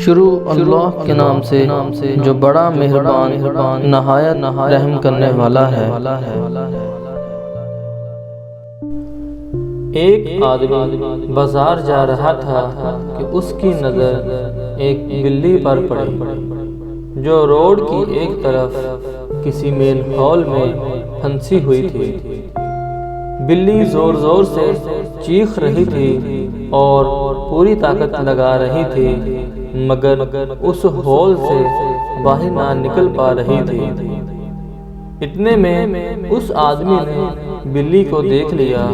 شروع اللہ کے نام سے جو بڑا مہربان نہایت رحم کرنے والا ہے۔ ایک آدمی بازار جا رہا تھا کہ اس کی نظر ایک بلی پر پڑی جو روڈ کی ایک طرف کسی مین ہال میں پھنسی ہوئی تھی۔ بلی زور زور سے چیخ رہی تھی اور پوری طاقت لگا رہی تھی، مگر اس ہال سے باہر نہ نکل پا رہی تھی۔ اتنے میں اس آدمی نے بلی کو دیکھ لیا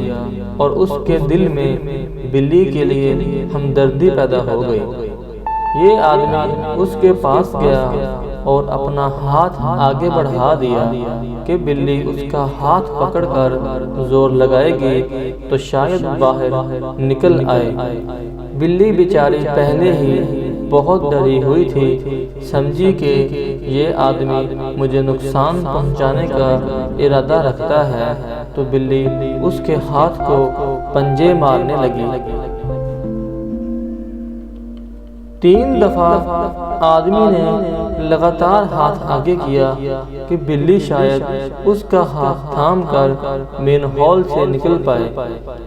اور اس کے دل میں بلی کے لیے ہمدردی پیدا ہو گئی۔ یہ آدمی اس کے پاس گیا اور اپنا ہاتھ آگے بڑھا دیا کہ بلی اس کا ہاتھ پکڑ کر زور لگائے گی تو شاید باہر نکل آئے۔ بلی بیچاری پہلے ہی بہت ڈری ہوئی تھی، سمجھی کہ یہ آدمی مجھے نقصان پہنچانے کا ارادہ رکھتا ہے، تو بلی اس کے ہاتھ کو پنجے مارنے لگی۔ 3 دفعہ آدمی نے لگاتار ہاتھ آگے کیا کہ بلی شاید اس کا ہاتھ تھام کر مین ہال سے نکل پائے،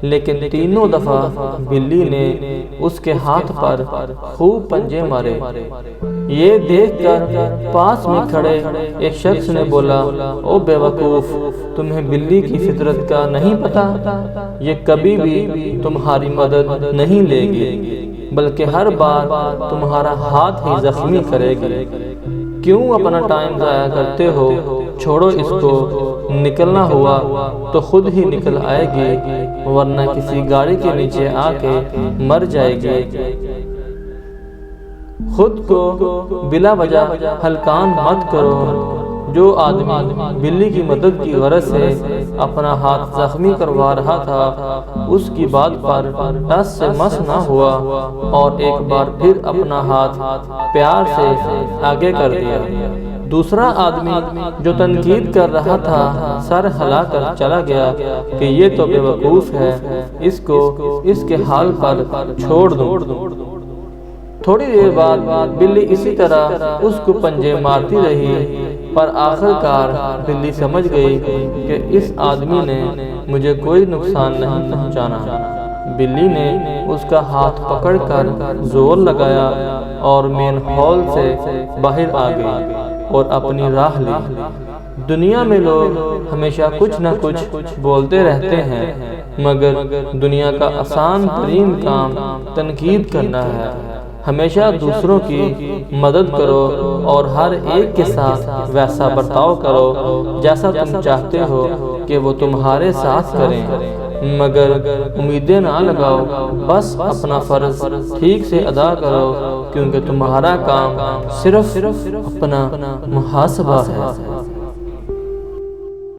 لیکن تینوں دفعہ بلی نے اس کے ہاتھ پر خوب پنجے مارے۔ یہ دیکھ کر پاس میں کھڑے ایک شخص نے بولا، او بے وقوف، تمہیں بلی کی فطرت کا نہیں پتا؟ یہ کبھی بھی تمہاری مدد نہیں لے گی، بلکہ ہر بار تمہارا ہاتھ ہی زخمی کرے گی۔ کیوں اپنا ٹائم ضائع کرتے ہو؟ چھوڑو اس کو، نکلنا ہوا تو خود ہی نکل آئے گی، ورنہ کسی گاڑی کے نیچے آ کے مر جائے گی۔ خود کو بلا وجہ ہلکان مت کرو۔ جو آدمی بلی کی مدد کی غرض سے اپنا ہاتھ زخمی کروا رہا تھا، اس کی بات پر ٹس سے مس نہ ہوا اور ایک بار پھر اپنا ہاتھ پیار سے آگے کر دیا۔ دوسرا آدمی جو تنقید کر رہا تھا سر ہلا کر چلا گیا کہ یہ تو بے وقوف ہے، اس کو اس کے حال پر چھوڑ دو۔ تھوڑی دیر بعد بلی اسی طرح اس کو پنجے مارتی رہی، پر آخر کار بلی سمجھ گئی کہ اس آدمی نے مجھے کوئی نقصان نہیں پہنچانا۔ بلی نے اس کا ہاتھ پکڑ کر زور لگایا اور مین ہال سے باہر آ گئی اور اپنی راہ لی۔ دنیا میں لوگ ہمیشہ کچھ نہ کچھ بولتے رہتے ہیں، مگر دنیا کا آسان ترین کام تنقید کرنا ہے۔ ہمیشہ دوسروں کی مدد کرو اور ہر ایک کے ساتھ ویسا برتاؤ کرو جیسا تم چاہتے ہو کہ وہ تمہارے ساتھ کریں، مگر امیدیں نہ لگاؤ، بس اپنا فرض ٹھیک سے ادا کرو، کیونکہ تمہارا کام صرف اپنا محاسبہ ہے۔